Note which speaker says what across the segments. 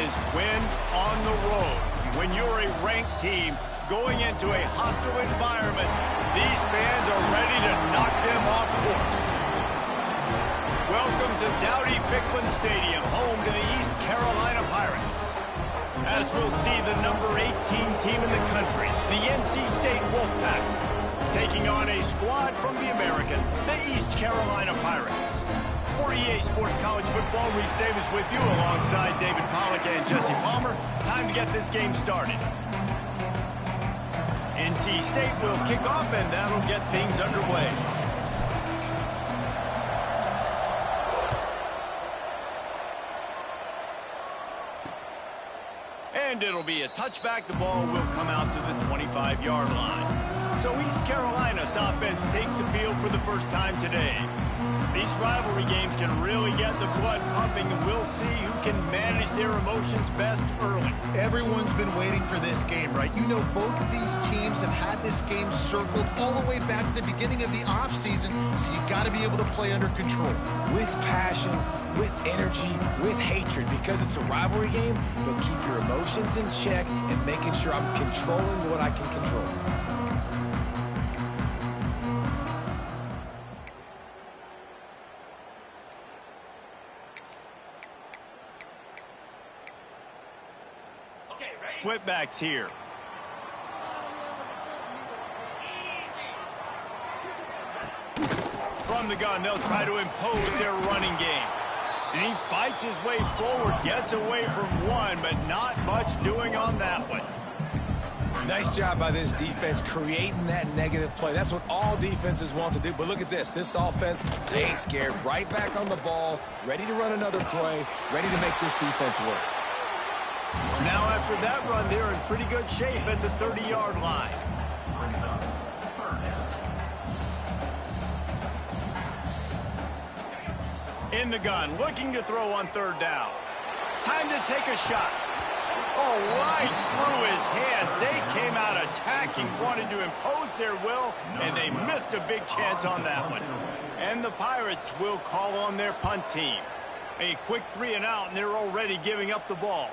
Speaker 1: is win on the road. When you're a ranked team going into a hostile environment, these fans are ready to knock them off course. Welcome to Dowdy-Ficklin Stadium, home to the East Carolina Pirates. As we'll see the number 18 team in the country, the NC State Wolfpack, taking on a squad from the American, the East Carolina Pirates. For EA Sports College Football, Reese Davis with you alongside David Pollack and Jesse Palmer. Time to get this game started. NC State will kick off, and that'll get things underway. And it'll be a touchback. The ball will come out to the 25-yard line. So East Carolina's offense takes the field for the first time today. These rivalry games can really get the blood pumping, and we'll see who can manage their emotions best early.
Speaker 2: Everyone's been waiting for this game, right? You know, both of these teams have had this game circled all the way back to the beginning of the offseason, so you got to be able to play under control.
Speaker 3: With passion, with energy, with hatred, because it's a rivalry game, but keep your emotions in check and making sure I'm controlling what I can control.
Speaker 1: Split backs here. From the gun, they'll try to impose their running game. And he fights his way forward, gets away from one, but not much doing on that one.
Speaker 3: Nice job by this defense creating that negative play. That's what all defenses want to do. But look at this. This offense, they ain't scared. Right back on the ball, ready to run another play, ready to make this defense work.
Speaker 1: Now after that run, they're in pretty good shape at the 30-yard line. In the gun, looking to throw on third down. Time to take a shot. Oh, right through his hands. They came out attacking, wanted to impose their will, and they missed a big chance on that one. And the Pirates will call on their punt team. A quick 3-and-out, and they're already giving up the ball.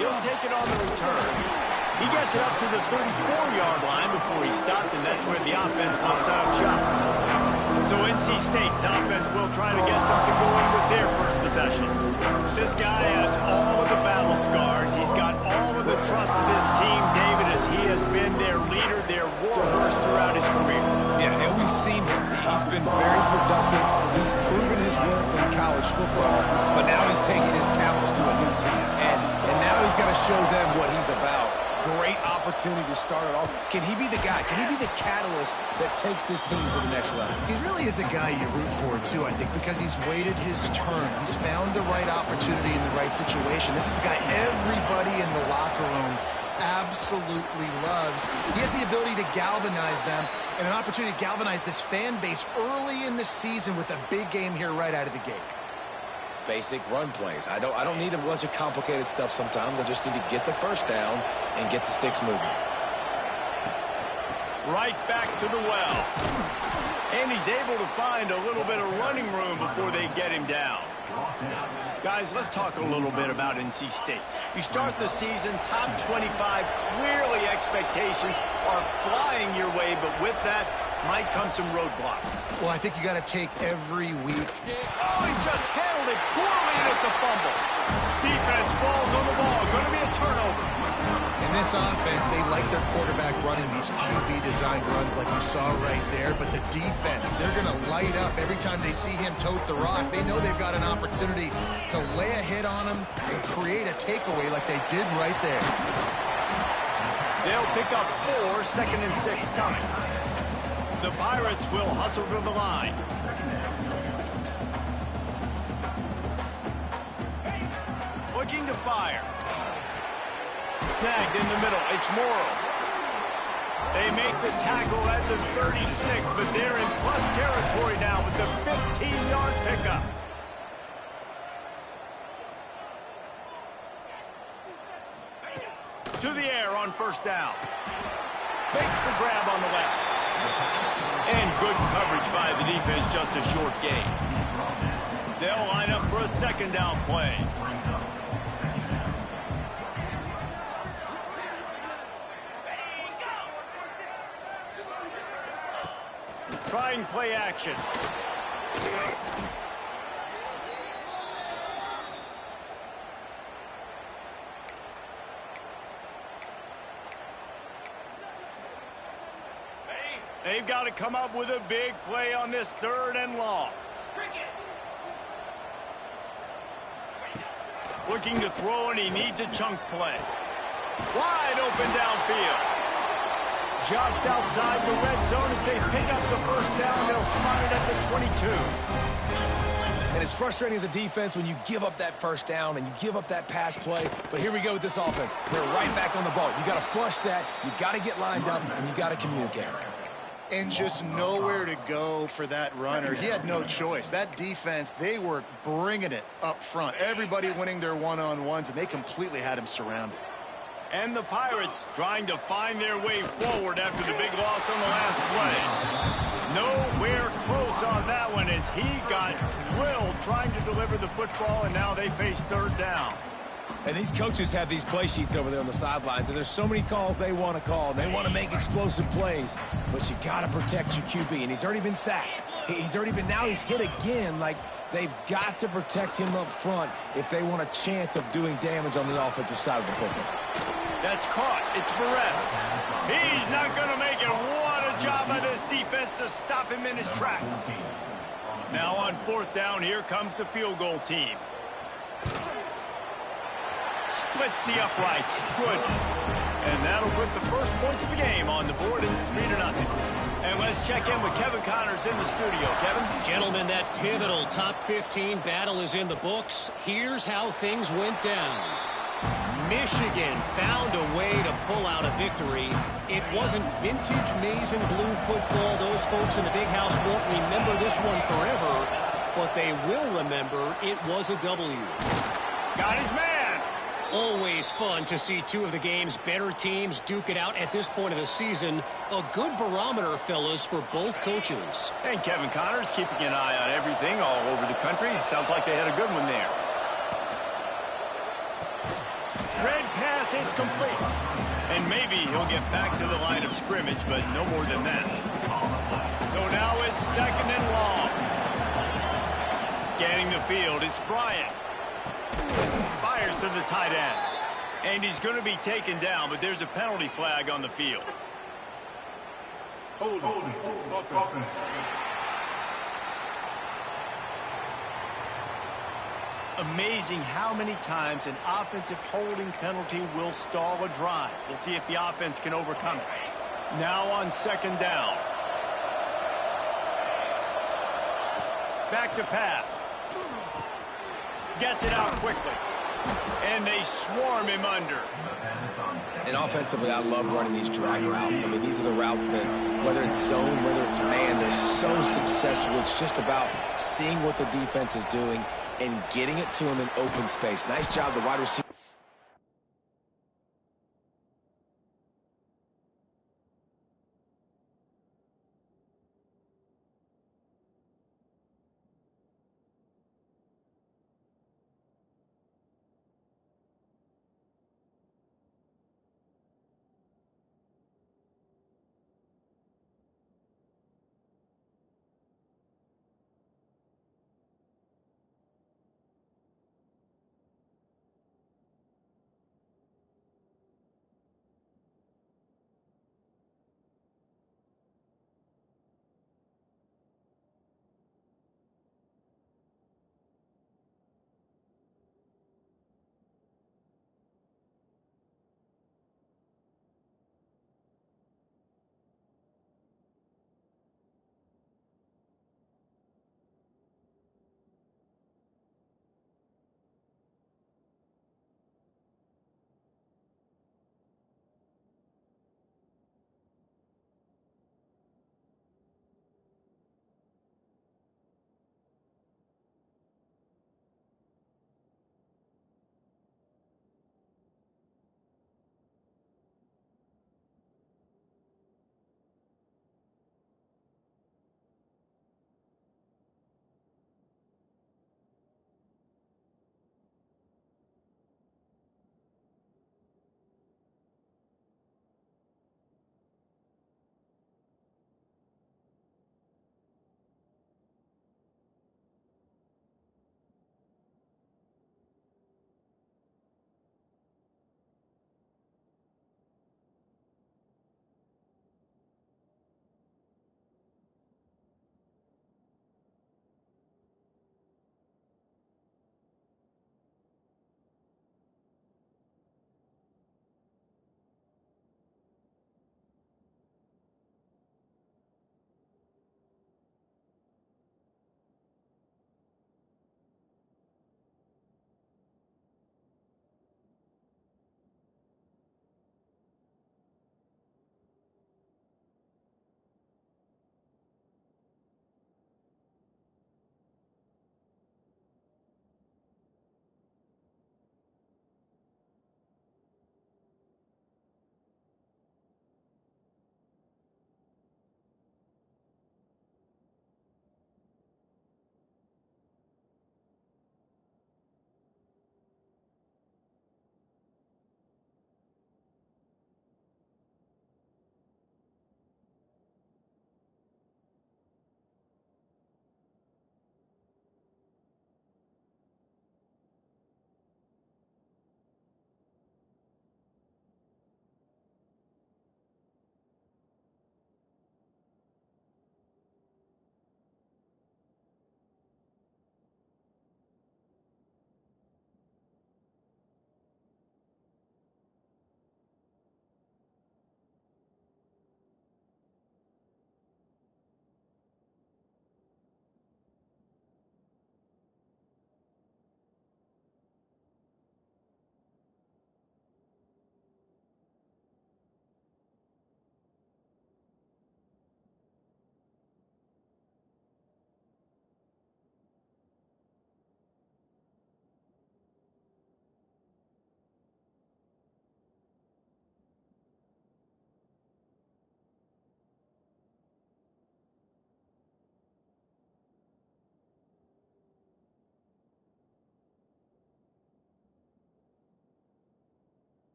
Speaker 1: He'll take it on the return. He gets it up to the 34-yard line before he stopped, and that's where the offense will set up shop. So NC State's offense will try to get something going with their first possession. This guy has all of the battle scars. He's got all of the trust of this team, David, as he has been their leader, their war horse throughout his career.
Speaker 3: Yeah, and we've seen him. He's been very productive. He's proven his worth in college football, but now he's taking his talents to a new team. And now he's got to show them what he's about. Great opportunity to start it off. Can he be the guy? Can he be the catalyst that takes this team to the next level?
Speaker 2: He really is a guy you root for, too, I think, because he's waited his turn. He's found the right opportunity in the right situation. This is a guy everybody in the locker room absolutely loves. He has the ability to galvanize them and an opportunity to galvanize this fan base early in the season with a big game here right out of the gate.
Speaker 3: Basic run plays. I don't need a bunch of complicated stuff sometimes. I just need to get the first down and get the sticks moving.
Speaker 1: Right back to the well. And he's able to find a little bit of running room before they get him down. Guys, let's talk a little bit about NC State. You start the season top 25. Clearly expectations are flying your way, but with that might come some roadblocks.
Speaker 2: Well, I think you got to take every week.
Speaker 1: Oh, he just handled it poorly, and it's a fumble. Defense falls on the ball. Going to be a turnover.
Speaker 2: In this offense, they like their quarterback running these QB-designed runs like you saw right there, but the defense, they're going to light up every time they see him tote the rock. They know they've got an opportunity to lay a hit on him and create a takeaway like they did right there.
Speaker 1: They'll pick up 4, 2nd and 6 coming. The Pirates will hustle to the line. Looking to fire. Snagged in the middle. It's Morrow. They make the tackle at the 36, but they're in plus territory now with the 15-yard pickup. To the air on first down. Makes the grab on the left. And good coverage by the defense, just a short gain. They'll line up for a second down play. trying play action. They've got to come up with a big play on this 3rd and long. Looking to throw, and he needs a chunk play. Wide open downfield. Just outside the red zone as they pick up the 1st down. They'll spot it at the 22.
Speaker 3: And it's frustrating as a defense when you give up that 1st down and you give up that pass play. But here we go with this offense. They're right back on the ball. You got to flush that. You got to get lined up, and you got to communicate.
Speaker 2: And just nowhere to go for that runner. He had no choice. That defense, they were bringing it up front. Everybody winning their one-on-ones, and they completely had him surrounded.
Speaker 1: And the Pirates trying to find their way forward after the big loss on the last play. Nowhere close on that one as he got drilled trying to deliver the football, and now they face 3rd down.
Speaker 3: And these coaches have these play sheets over there on the sidelines, and there's so many calls they want to call. They want to make explosive plays, but you got to protect your QB, and he's already been sacked. Now he's hit again. Like, they've got to protect him up front if they want a chance of doing damage on the offensive side of the football.
Speaker 1: That's caught. It's Perez. He's not going to make it. What a job by this defense to stop him in his tracks. Now on 4th down, here comes the field goal team. Splits the uprights. Good. And that'll put the first points of the game on the board. It's 3-0. And let's check in with Kevin Connors in the studio. Kevin?
Speaker 4: Gentlemen, that pivotal top 15 battle is in the books. Here's how things went down. Michigan found a way to pull out a victory. It wasn't vintage maize and blue football. Those folks in the big house won't remember this one forever, but they will remember it was a W.
Speaker 1: Got his man.
Speaker 4: Always fun to see two of the game's better teams duke it out at this point of the season. A good barometer, fellas, for both coaches.
Speaker 1: And Kevin Connors keeping an eye on everything all over the country. Sounds like they had a good one there. Red pass, it's complete. And maybe he'll get back to the line of scrimmage, but no more than that. So now it's 2nd and long. Scanning the field, it's Bryant. Fires to the tight end. And he's going to be taken down, but there's a penalty flag on the field.
Speaker 5: Hold it.
Speaker 1: Amazing how many times an offensive holding penalty will stall a drive. We'll see if the offense can overcome it. Now on 2nd down. Back to pass. Gets it out quickly. And they swarm him under.
Speaker 3: And offensively, I love running these drag routes. I mean, these are the routes that, whether it's zone, whether it's man, they're so successful. It's just about seeing what the defense is doing and getting it to him in open space. Nice job, the wide receiver.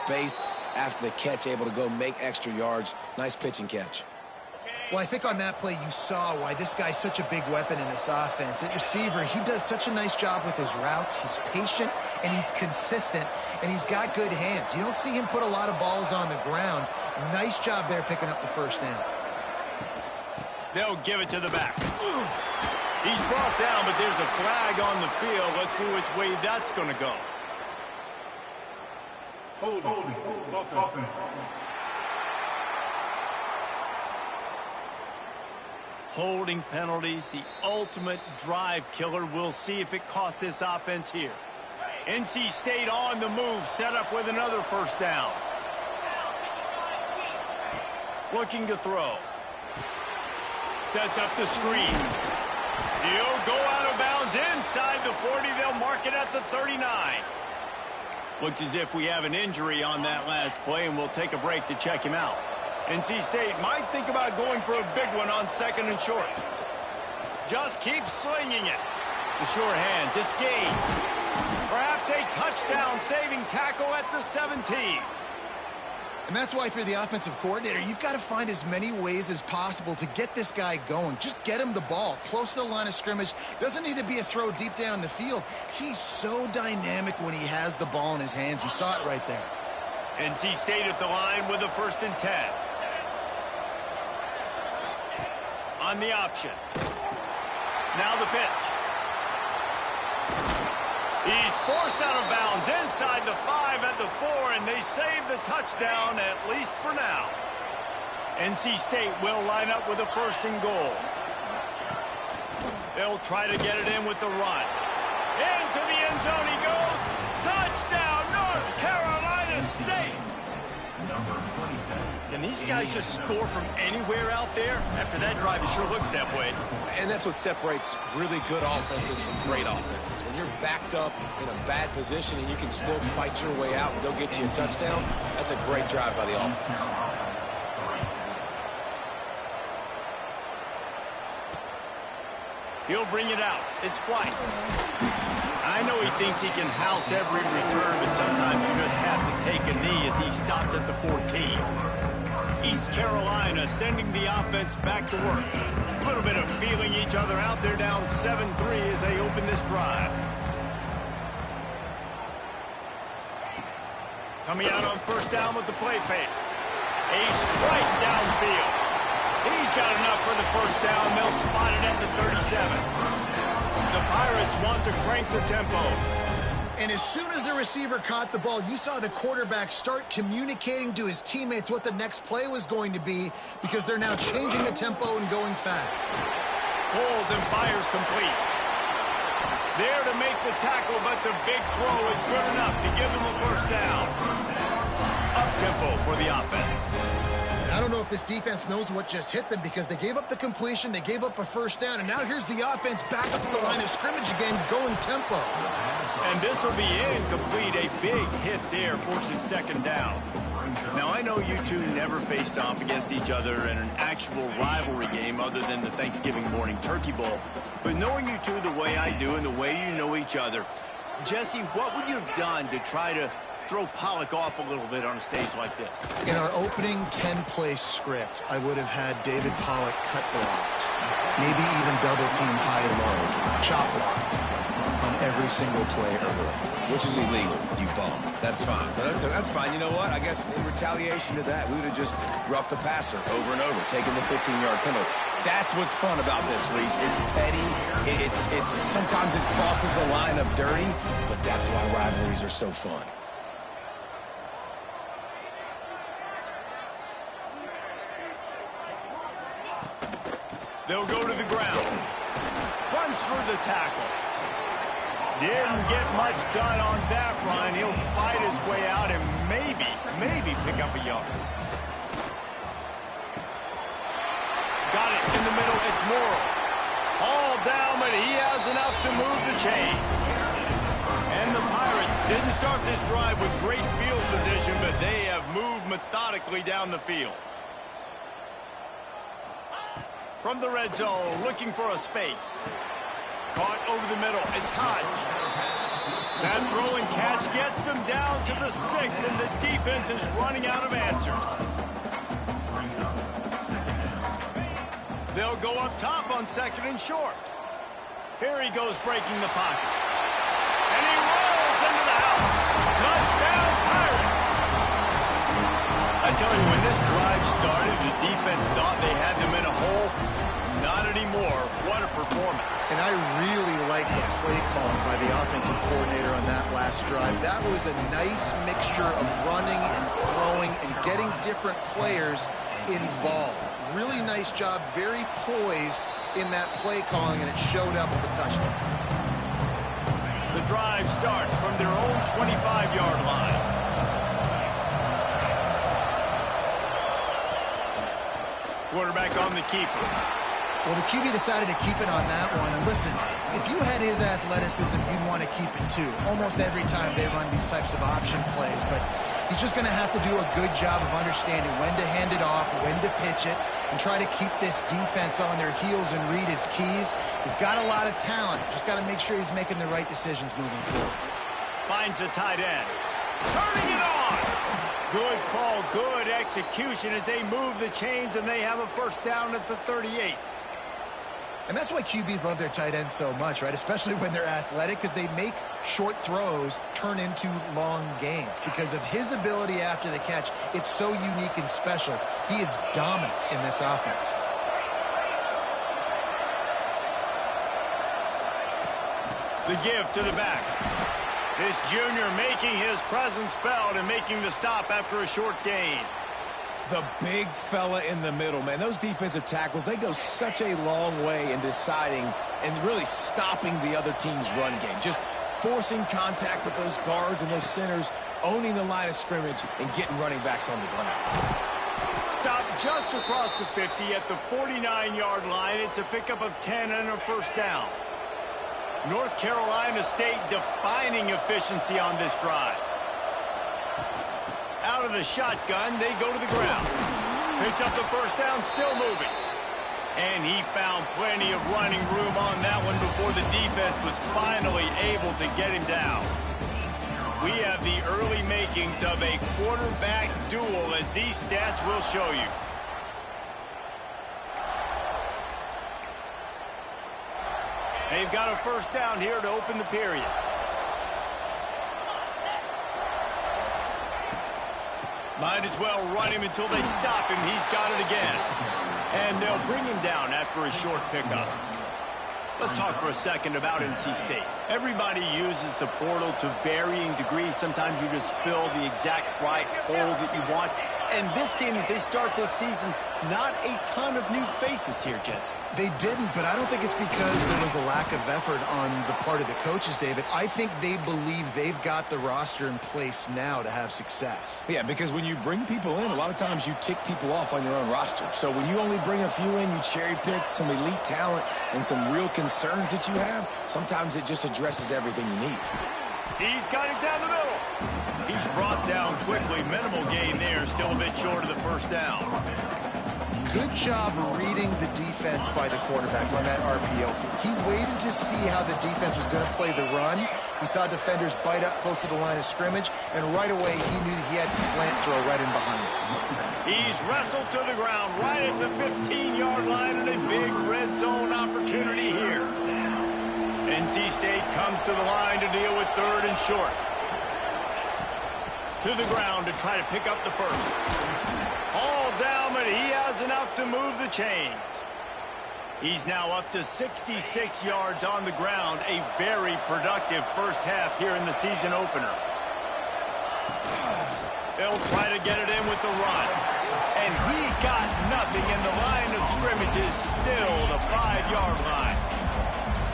Speaker 3: space after the catch, able to go make extra yards. Nice pitch and catch.
Speaker 2: Well, I think on that play you saw why this guy's such a big weapon in this offense. At receiver, he does such a nice job with his routes. He's patient, and he's consistent, and he's got good hands. You don't see him put a lot of balls on the ground. Nice job there picking up the first down.
Speaker 1: They'll give it to the back. He's brought down, but there's a flag on the field. Let's see which way that's going to go. Holding penalties, the ultimate drive killer. We'll see if it costs this offense here. NC State on the move, set up with another first down. Looking to throw. Sets up the screen. He'll go out of bounds inside the 40. They'll mark it at the 39. Looks as if we have an injury on that last play, and we'll take a break to check him out. NC State might think about going for a big one on 2nd and short. Just keep slinging it. The sure hands, it's gained. Perhaps a touchdown-saving tackle at the 17.
Speaker 2: And that's why, if you're the offensive coordinator, you've got to find as many ways as possible to get this guy going. Just get him the ball close to the line of scrimmage. Doesn't need to be a throw deep down the field. He's so dynamic when he has the ball in his hands. You saw it right there.
Speaker 1: NC State at the line with a 1st and 10. On the option. Now the pitch. He's forced out of bounds inside the 5 at the 4, and they save the touchdown, at least for now. NC State will line up with a 1st and goal. They'll try to get it in with the run. Into the end zone he goes. Touchdown, North Carolina State. Can these guys just score from anywhere out there? After that drive, it sure looks that way.
Speaker 3: And that's what separates really good offenses from great offenses. When you're backed up in a bad position and you can still fight your way out and they'll get you a touchdown, that's a great drive by the offense.
Speaker 1: He'll bring it out. It's White. I know he thinks he can house every return, but sometimes you just have to take a knee as he stopped at the 14. East Carolina sending the offense back to work. A little bit of feeling each other out. They're down 7-3 as they open this drive. Coming out on 1st down with the play fake. A strike downfield. He's got enough for the 1st down. They'll spot it at the 37. The Pirates want to crank the tempo.
Speaker 2: And as soon as the receiver caught the ball, you saw the quarterback start communicating to his teammates what the next play was going to be, because they're now changing the tempo and going fast.
Speaker 1: Pulls and fires complete. There to make the tackle, but the big throw is good enough to give them a 1st down. Up-tempo for the offense.
Speaker 2: I don't know if this defense knows what just hit them, because they gave up the completion, they gave up a 1st down, and now here's the offense back up at the line of scrimmage again, going tempo.
Speaker 1: And this will be incomplete. A big hit there forces 2nd down. Now, I know you two never faced off against each other in an actual rivalry game other than the Thanksgiving morning Turkey Bowl. But knowing you two the way I do and the way you know each other, Jesse, what would you have done to try to throw Pollock off a little bit on a stage like this?
Speaker 2: In our opening 10-play script, I would have had David Pollock cut blocked, maybe even double team high-low, chop blocked on every single play early.
Speaker 3: Which is illegal, you bum. That's fine. But that's fine. You know what? I guess in retaliation to that, we would have just roughed the passer over and over, taking the 15-yard penalty. That's what's fun about this, Reese. It's petty. It's sometimes it crosses the line of dirty, but that's why rivalries are so fun.
Speaker 1: They'll go to the ground. Runs for the tackle. Didn't get much done on that run. He'll fight his way out and maybe pick up a yard. Got it in the middle. It's Morrill. All down, but he has enough to move the chains. And the Pirates didn't start this drive with great field position, but they have moved methodically down the field. From the red zone, looking for a space. Caught over the middle. It's Hodge. That throw and catch gets them down to the 6, and the defense is running out of answers. They'll go up top on 2nd and short. Here he goes breaking the pocket. And he rolls into the house. Touchdown, Pirates! I tell you, when this drive started, the defense thought they had them in a hole. Not anymore. What a performance.
Speaker 2: And I really like the play calling by the offensive coordinator on that last drive. That was a nice mixture of running and throwing and getting different players involved. Really nice job, very poised in that play calling, and it showed up with a touchdown.
Speaker 1: The drive starts from their own 25-yard line. Quarterback on the keeper.
Speaker 2: Well, the QB decided to keep it on that one. And listen, if you had his athleticism, you'd want to keep it too. Almost every time they run these types of option plays. But he's just going to have to do a good job of understanding when to hand it off, when to pitch it, and try to keep this defense on their heels and read his keys. He's got a lot of talent. Just got to make sure he's making the right decisions moving forward.
Speaker 1: Finds the tight end. Turning it on. Good call, good execution as they move the chains, and they have a first down at the 38.
Speaker 2: And that's why QBs love their tight ends so much, right? Especially when they're athletic, because they make short throws turn into long gains. Because of his ability after the catch, it's so unique and special. He is dominant in this offense.
Speaker 1: The give to the back. This junior making his presence felt and making the stop after a short gain.
Speaker 3: The big fella in the middle, man. Those defensive tackles, they go such a long way in deciding and really stopping the other team's run game. Just forcing contact with those guards and those centers, owning the line of scrimmage, and getting running backs on the ground.
Speaker 1: Stop just across the 50 at the 49-yard line. It's a pickup of 10 and a first down. North Carolina State defining efficiency on this drive. Out of the shotgun, they go to the ground. Picks up the first down, still moving. And he found plenty of running room on that one before the defense was finally able to get him down. We have the early makings of a quarterback duel, as these stats will show you. They've got a first down here to open the period. Might as well run him until they stop him. He's got it again. And they'll bring him down after a short pickup. Let's talk for a second about NC State. Everybody uses the portal to varying degrees. Sometimes you just fill the exact right hole that you want. And this team, as they start this season, not a ton of new faces here, Jesse.
Speaker 2: They didn't, but I don't think it's because there was a lack of effort on the part of the coaches, David. I think they believe they've got the roster in place now to have success.
Speaker 3: Yeah, because when you bring people in, a lot of times you tick people off on your own roster. So when you only bring a few in, you cherry pick some elite talent and some real concerns that you have, sometimes it just addresses everything you need.
Speaker 1: He's got it down the middle. He's brought down quickly. Minimal gain there. Still a bit short of the first down.
Speaker 2: Good job reading the defense by the quarterback on that RPO feed. He waited to see how the defense was going to play the run. He saw defenders bite up close to the line of scrimmage, and right away he knew that he had the slant throw right in behind him.
Speaker 1: He's wrestled to the ground right at the 15-yard line, and a big red zone opportunity here. NC State comes to the line to deal with third and short. To the ground to try to pick up the first. All down, but he has enough to move the chains. He's now up to 66 yards on the ground. A very productive first half here in the season opener. They'll try to get it in with the run. And he got nothing, and the line of scrimmage is still the 5-yard line.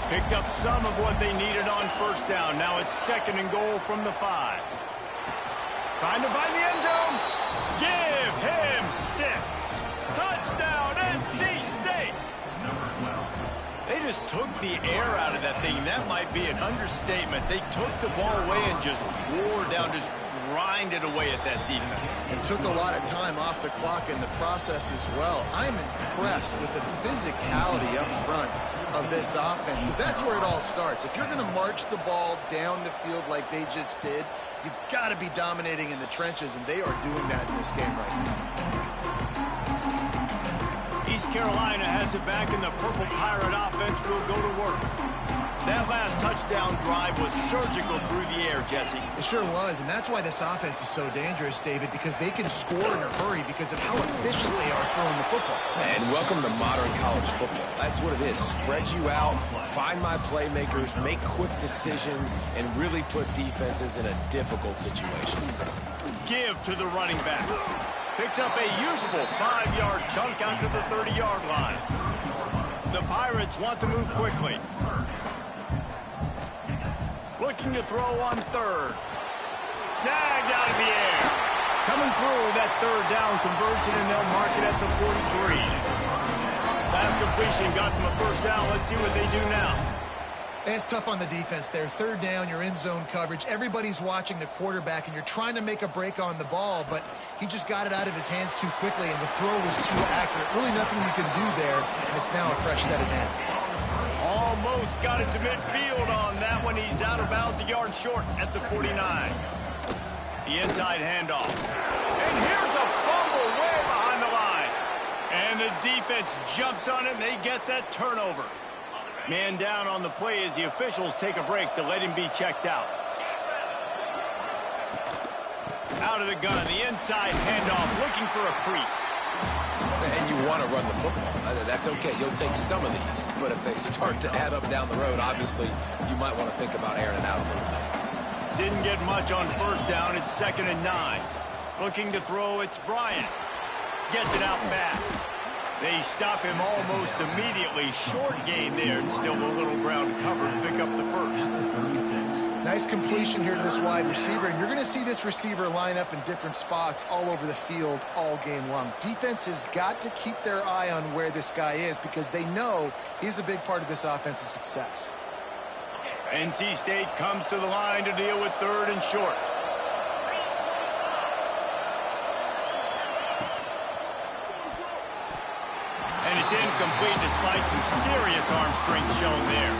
Speaker 1: Picked up some of what they needed on first down. Now it's second and goal from the 5. Trying to find the end zone. Give him 6. Touchdown, NC State. They just took the air out of that thing. That might be an understatement. They took the ball away and just wore down, just grinded away at that defense.
Speaker 2: And took a lot of time off the clock in the process as well. I'm impressed with the physicality up front of this offense, because that's where it all starts. If you're going to march the ball down the field like they just did, you've got to be dominating in the trenches, and they are doing that in this game right now.
Speaker 1: East Carolina has it back, and the Purple Pirate offense will go to work. That last touchdown drive was surgical through the air, Jesse.
Speaker 2: It sure was, and that's why this offense is so dangerous, David, because they can score in a hurry because of how efficient they are throwing the football.
Speaker 3: And welcome to modern college football. That's what it is. Spread you out, find my playmakers, make quick decisions, and really put defenses in a difficult situation.
Speaker 1: Give to the running back. Picks up a useful 5-yard chunk out to the 30-yard line. The Pirates want to move quickly. Looking to throw on third. Snagged out of the air. Coming through that third down conversion, and they'll mark it at the 43. Last completion got them a first down. Let's see what they do now.
Speaker 2: It's tough on the defense there. Third down, you're in zone coverage. Everybody's watching the quarterback, and you're trying to make a break on the ball, but he just got it out of his hands too quickly, and the throw was too accurate. Really nothing you can do there, and it's now a fresh set of downs.
Speaker 1: Almost got it to midfield on that one. He's out of bounds, a yard short at the 49. The inside handoff. And here's a fumble way behind the line. And the defense jumps on it, and they get that turnover. Man down on the play as the officials take a break to let him be checked out. Out of the gun, the inside handoff, looking for a crease.
Speaker 3: And you want to run the football. That's okay. You'll take some of these. But if they start to add up down the road, obviously, you might want to think about airing it out a little bit.
Speaker 1: Didn't get much on first down. It's 2nd and 9. Looking to throw, it's Bryant. Gets it out fast. They stop him almost immediately. Short gain there, and still a little ground to cover to pick up the first.
Speaker 2: Nice completion here to this wide receiver, and you're going to see this receiver line up in different spots all over the field all game long. Defense has got to keep their eye on where this guy is because they know he's a big part of this offense's success.
Speaker 1: NC State comes to the line to deal with 3rd and short. And it's incomplete despite some serious arm strength shown there.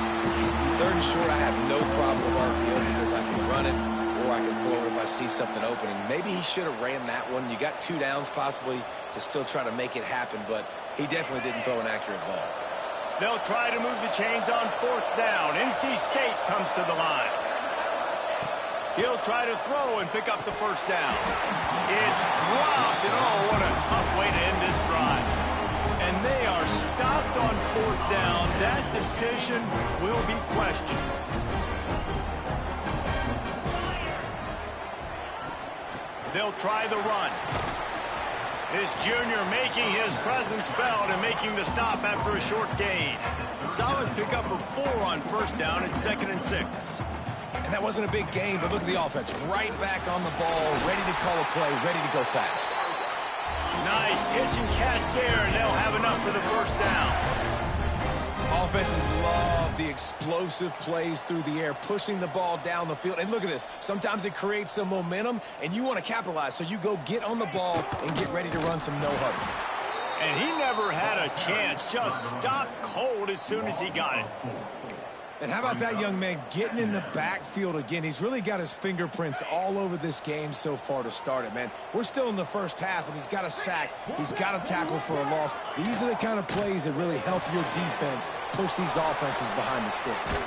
Speaker 3: 3rd and short, I have no problem with RPO because I can run it or I can throw it if I see something opening. Maybe he should have ran that one. You got 2 downs possibly to still try to make it happen, but he definitely didn't throw an accurate ball.
Speaker 1: They'll try to move the chains on 4th down. NC State comes to the line. He'll try to throw and pick up the first down. It's dropped, and oh, what a tough way to end this drive. And they are stopped on 4th down. That decision will be questioned. They'll try the run. This junior making his presence felt and making the stop after a short gain. Solid pickup of 4 on first down. It's 2nd and 6.
Speaker 3: And that wasn't a big gain, but look at the offense. Right back on the ball, ready to call a play, ready to go fast.
Speaker 1: Nice pitch and catch there, and they'll have enough for the first down.
Speaker 3: Offenses love the explosive plays through the air, pushing the ball down the field. And look at this. Sometimes it creates some momentum, and you want to capitalize. So you go get on the ball and get ready to run some no-huddle.
Speaker 1: And he never had a chance. Just stopped cold as soon as he got it.
Speaker 3: And how about that young man getting in the backfield again? He's really got his fingerprints all over this game so far to start it, man. We're still in the first half, and he's got a sack. He's got a tackle for a loss. These are the kind of plays that really help your defense push these offenses behind the sticks.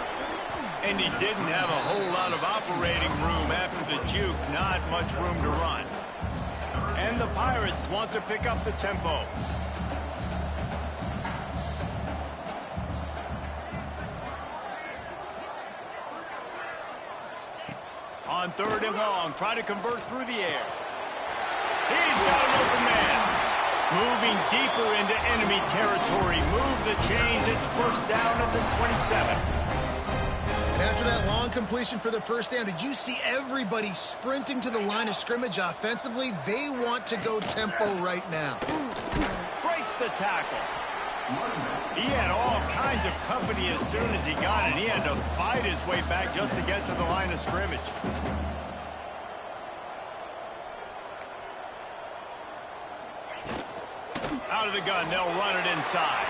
Speaker 1: And he didn't have a whole lot of operating room after the juke. Not much room to run. And the Pirates want to pick up the tempo. On 3rd and long, try to convert through the air. He's got an open man. Moving deeper into enemy territory. Move the chains. It's first down at the 27.
Speaker 2: And after that long completion for the first down, did you see everybody sprinting to the line of scrimmage offensively? They want to go tempo right now.
Speaker 1: Breaks the tackle. He had all kinds of company as soon as he got it. He had to fight his way back just to get to the line of scrimmage. Out of the gun, they'll run it inside.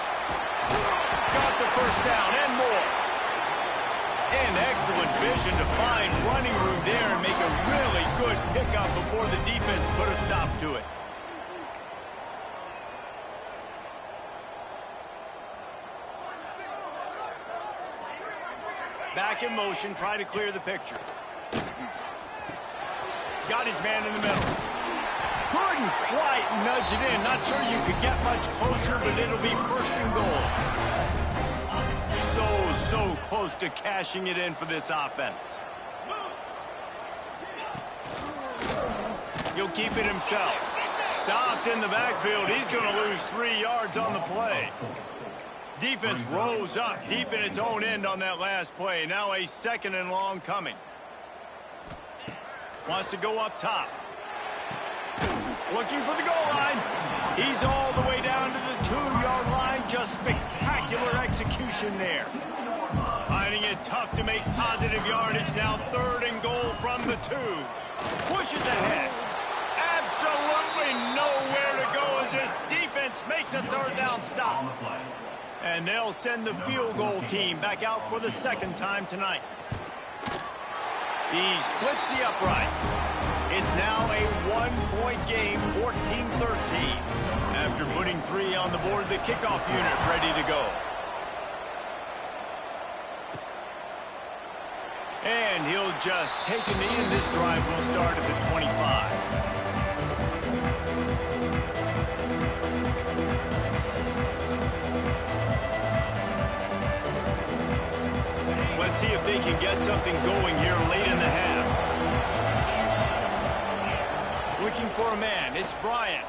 Speaker 1: Got the first down and more. And excellent vision to find running room there and make a really good pickup before the defense put a stop to it. Back in motion, try to clear the picture. Got his man in the middle. Couldn't quite nudge it in. Not sure you could get much closer, but it'll be first and goal. So close to cashing it in for this offense. He'll keep it himself. Stopped in the backfield. He's going to lose 3 yards on the play. Defense rose up deep in its own end on that last play. Now a second and long coming. Wants to go up top. Looking for the goal line. He's all the way down to the 2-yard line. Just spectacular execution there. Finding it tough to make positive yardage. Now 3rd and goal from the 2. Pushes ahead. Absolutely nowhere to go as this defense makes a 3rd down stop. And they'll send the field goal team back out for the 2nd time tonight. He splits the uprights. It's now a 1-point game, 14-13. After putting 3 on the board, the kickoff unit ready to go. And he'll just take a knee, and this drive will start at the 25. Let's see if they can get something going here late in the half. Looking for a man. It's Bryant.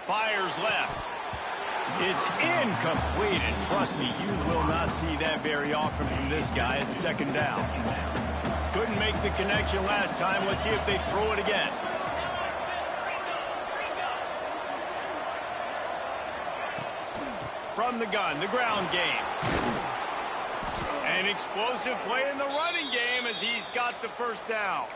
Speaker 1: Fires left. It's incomplete, and trust me, you will not see that very often from this guy. It's 2nd down. Couldn't make the connection last time. Let's see if they throw it again. From the gun, the ground game. An explosive play in the running game as he's got the 1st down.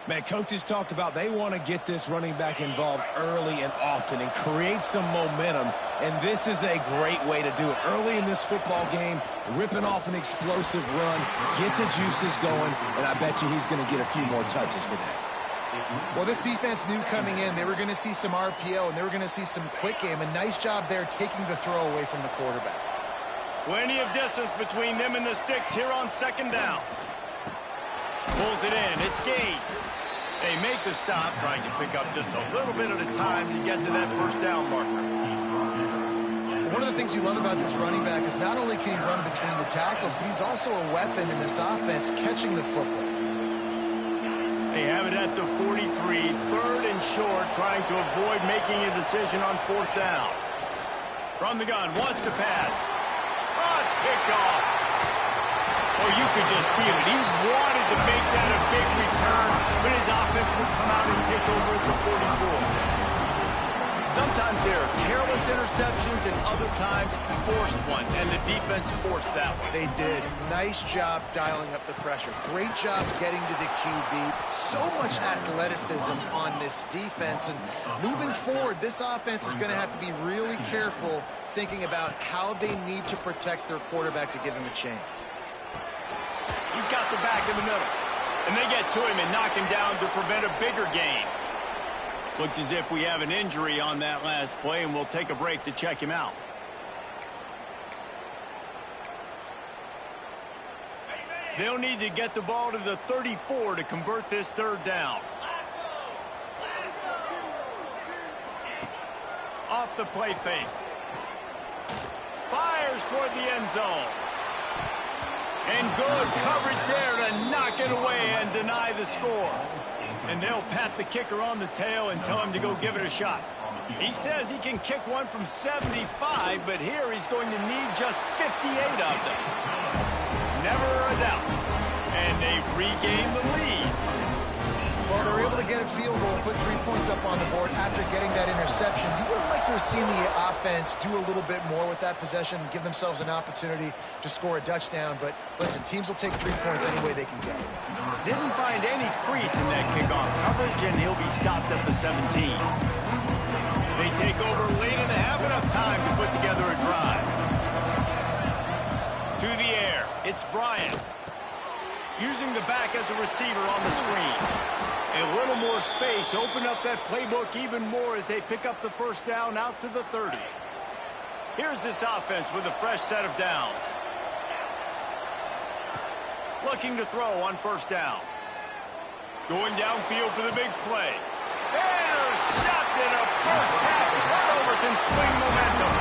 Speaker 3: Man, coaches talked about they want to get this running back involved early and often and create some momentum, and this is a great way to do it. Early in this football game, ripping off an explosive run, get the juices going, and I bet you he's going to get a few more touches today.
Speaker 2: Well, this defense knew coming in they were going to see some RPO and they were going to see some quick game. A nice job there taking the throw away from the quarterback.
Speaker 1: Plenty of distance between them and the sticks here on 2nd down. Pulls it in. It's Gaines. They make the stop, trying to pick up just a little bit at a time to get to that 1st down marker.
Speaker 2: One of the things you love about this running back is not only can he run between the tackles, but he's also a weapon in this offense catching the football.
Speaker 1: They have it at the 43, 3rd and short, trying to avoid making a decision on 4th down. From the gun, wants to pass. Oh, it's picked off. Oh, you could just feel it. He wanted to make that a big return, but his offense would come out and take over at the 44. Sometimes there are careless interceptions and other times forced ones, and the defense forced that one.
Speaker 2: They did. Nice job dialing up the pressure. Great job getting to the QB. So much athleticism on this defense. And moving forward, this offense is going to have to be really careful thinking about how they need to protect their quarterback to give him a chance.
Speaker 1: He's got the back in the middle. And they get to him and knock him down to prevent a bigger gain. Looks as if we have an injury on that last play, and we'll take a break to check him out. They'll need to get the ball to the 34 to convert this 3rd down. Off the play fake. Fires toward the end zone. And good coverage there to knock it away and deny the score. And they'll pat the kicker on the tail and tell him to go give it a shot. He says he can kick one from 75, but here he's going to need just 58 of them. Never a doubt. And they've regained the lead.
Speaker 2: Well, they were able to get a field goal, put 3 points up on the board after getting that interception. You would have liked to have seen the offense do a little bit more with that possession, give themselves an opportunity to score a touchdown. But listen, teams will take 3 points any way they can get it.
Speaker 1: Didn't find any crease in that kickoff coverage, and he'll be stopped at the 17. They take over late in the half. enough time to put together a drive. To the air, it's Bryant. Using the back as a receiver on the screen. A little more space, open up that playbook even more as they pick up the first down out to the 30. Here's this offense with a fresh set of downs. Looking to throw on first down. Going downfield for the big play. Intercepted. A first half turnover can swing momentum.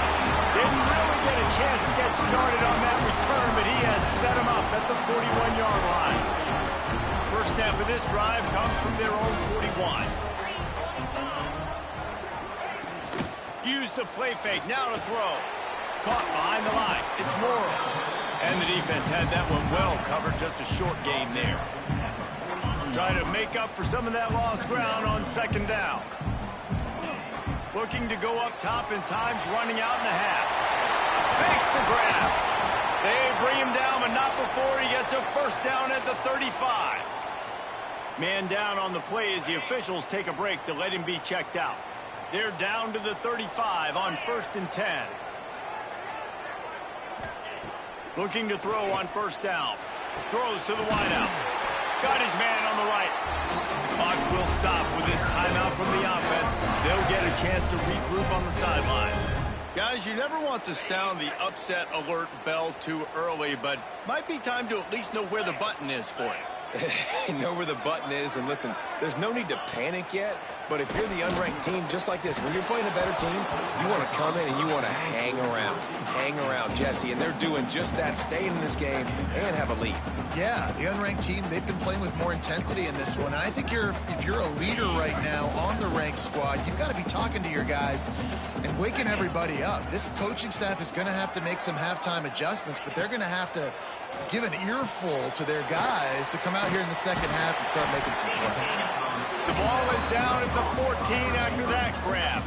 Speaker 1: Didn't really get a chance to get started on that return, but he has set him up at the 41-yard line. First snap of this drive comes from their own 41. Use the play fake, now to throw. Caught behind the line, it's Morrow. And the defense had that one well covered, just a short game there. Trying to make up for some of that lost ground on second down. Looking to go up top in times, running out in the half. Makes the grab. They bring him down, but not before he gets a first down at the 35. Man down on the play as the officials take a break to let him be checked out. They're down to the 35 on 1st and 10. Looking to throw on first down. Throws to the wideout. Got his man on the right. Clock will stop with this timeout from the offense. They'll get a chance to regroup on the sideline. Guys, you never want to sound the upset alert bell too early, but might be time to at least know where the button is for it.
Speaker 3: Know where the button is, and listen, there's no need to panic yet, but if you're the unranked team, just like this, when you're playing a better team, you want to come in and you want to hang around Jesse, and they're doing just that, staying in this game and have a lead.
Speaker 2: Yeah, the unranked team, they've been playing with more intensity in this one. And I think if you're a leader right now on the ranked squad, you've got to be talking to your guys and waking everybody up. This coaching staff is going to have to make some halftime adjustments, but they're going to have to give an earful to their guys to come out here in the second half and start making some plays.
Speaker 1: The ball is down at the 14 after that grab.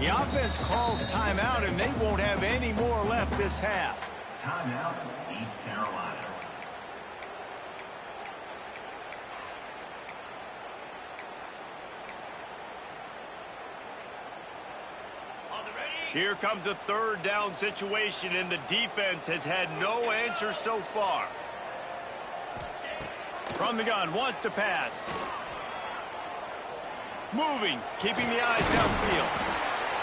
Speaker 1: The offense calls timeout, and they won't have any more left this half.
Speaker 5: Timeout, East Carolina.
Speaker 1: Here comes a third down situation, and the defense has had no answer so far. From the gun, wants to pass. Moving, keeping the eyes downfield.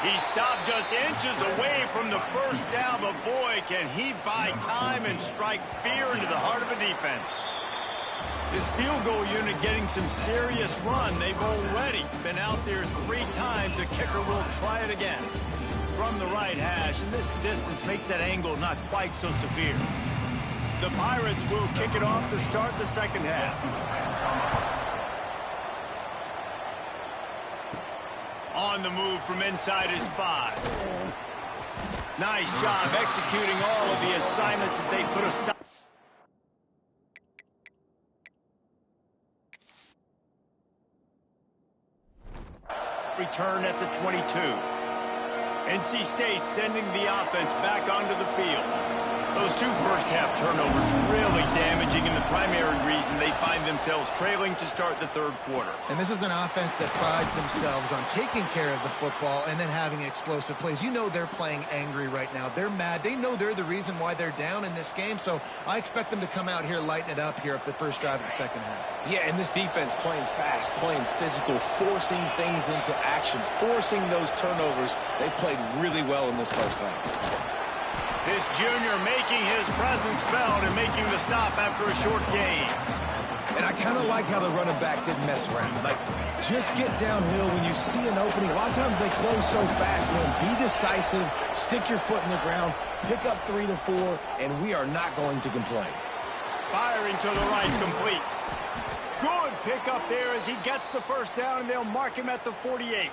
Speaker 1: He stopped just inches away from the first down, but boy, can he buy time and strike fear into the heart of a defense. This field goal unit getting some serious run. They've already been out there 3 times. The kicker will try it again. From the right hash, and this distance makes that angle not quite so severe. The Pirates will kick it off to start the second half. On the move from inside his 5. Nice job executing all of the assignments as they put a stop. Return at the 22. NC State sending the offense back onto the field. Those 2 first-half turnovers really damaging, and the primary reason they find themselves trailing to start the third quarter.
Speaker 2: And this is an offense that prides themselves on taking care of the football and then having explosive plays. You know they're playing angry right now. They're mad. They know they're the reason why they're down in this game, so I expect them to come out here, lighten it up here for the first drive of the second half.
Speaker 3: Yeah, and this defense playing fast, playing physical, forcing things into action, forcing those turnovers. They played really well in this first half.
Speaker 1: This junior making his presence felt and making the stop after a short gain.
Speaker 3: And I kind of like how the running back didn't mess around. Like, just get downhill when you see an opening. A lot of times they close so fast, man. Be decisive, stick your foot in the ground, pick up 3 to 4, and we are not going to complain.
Speaker 1: Firing to the right, complete. Good pick up there as he gets the first down, and they'll mark him at the 48.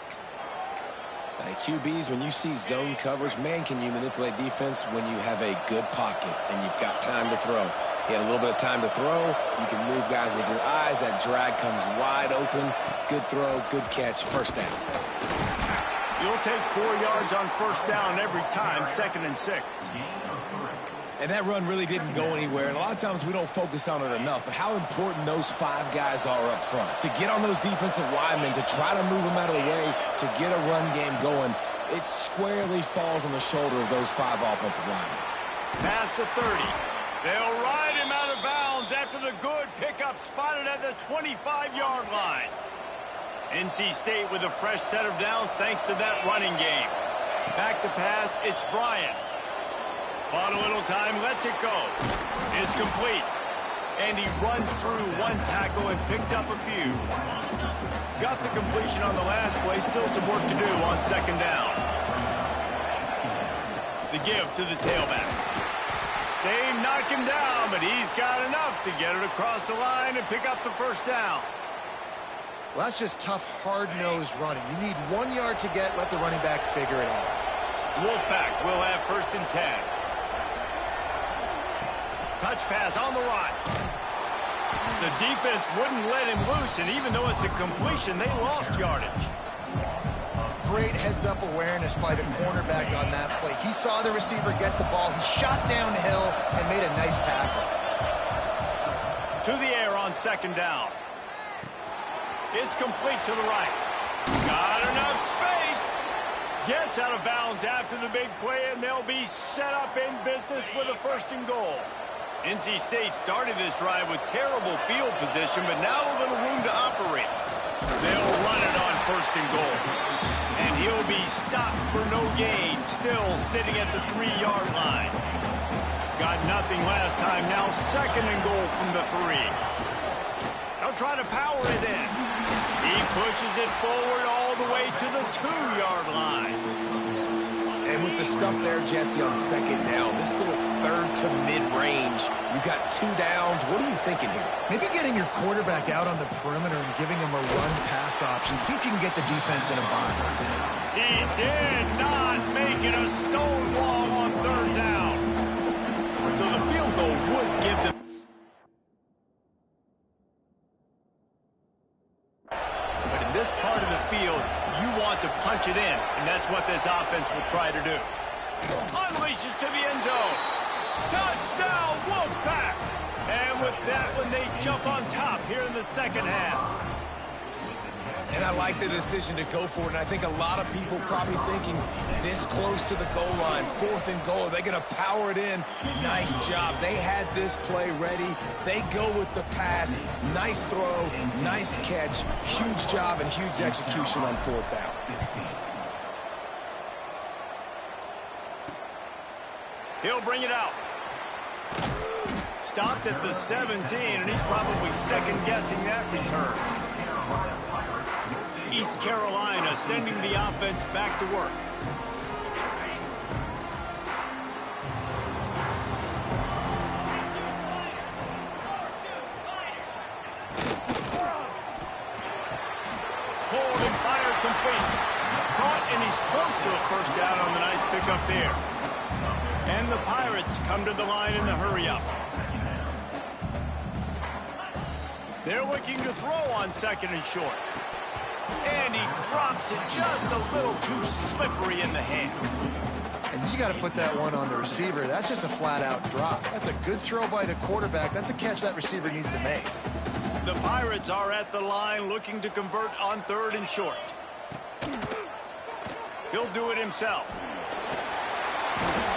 Speaker 3: Hey, QBs, when you see zone coverage, man, can you manipulate defense when you have a good pocket and you've got time to throw. He had a little bit of time to throw. You can move guys with your eyes. That drag comes wide open. Good throw, good catch, first down.
Speaker 1: You'll take 4 yards on first down every time, 2nd and 6.
Speaker 3: And that run really didn't go anywhere. And a lot of times we don't focus on it enough. But how important those 5 guys are up front. To get on those defensive linemen, to try to move them out of the way, to get a run game going. it squarely falls on the shoulder of those 5 offensive linemen.
Speaker 1: Past the 30. They'll ride him out of bounds after the good pickup spotted at the 25-yard line. NC State with a fresh set of downs thanks to that running game. Back to pass, it's Bryant. Bought a little time, lets it go. It's complete. And he runs through one tackle and picks up a few. Got the completion on the last play, still some work to do on second down. The give to the tailback. They knock him down, but he's got enough to get it across the line and pick up the first down.
Speaker 2: Well, that's just tough, hard-nosed running. You need 1 yard to get, let the running back figure it out.
Speaker 1: Wolfpack will have first and 10. Touch pass on the run. The defense wouldn't let him loose, and even though it's a completion, they lost yardage.
Speaker 2: Great heads-up awareness by the cornerback on that play. He saw the receiver get the ball. He shot downhill and made a nice tackle.
Speaker 1: To the air on second down. It's complete to the right. Got enough space. Gets out of bounds after the big play, and they'll be set up in business with a first and goal. NC State started this drive with terrible field position, but now a little room to operate. They'll run it on first and goal. And he'll be stopped for no gain, still sitting at the 3-yard line. Got nothing last time, now second and goal from the 3. They'll try to power it in. He pushes it forward all the way to the 2-yard line.
Speaker 3: And with the stuff there, Jesse, on second down, this little third to mid-range, you got 2 downs. What are you thinking here?
Speaker 2: Maybe getting your quarterback out on the perimeter and giving him a run-pass option. See if you can get the defense in a bind.
Speaker 1: He did not make it a stone wall on third down. So the field goal would give them. But in this part of the field, you want to punch it in, and that's what this offense will try to do. Unleashes to the end zone. Touchdown, Wolfpack! And with that one, they jump on top here in the second half.
Speaker 3: And I like the decision to go for it, and I think a lot of people probably thinking this close to the goal line, 4th and goal, are they going to power it in? Nice job. They had this play ready. They go with the pass. Nice throw, nice catch, huge job and huge execution on 4th down.
Speaker 1: He'll bring it out. Stopped at the 17, and he's probably second-guessing that return. East Carolina sending the offense back to work. Hold and fire complete. Caught, and he's close to a first down on the nice pickup there. And the Pirates come to the line in the hurry-up. They're looking to throw on second and short. And he drops it just a little too slippery in the hands.
Speaker 2: And you got to put that one on the receiver. That's just a flat-out drop. That's a good throw by the quarterback. That's a catch that receiver needs to make.
Speaker 1: The Pirates are at the line looking to convert on third and short. He'll do it himself.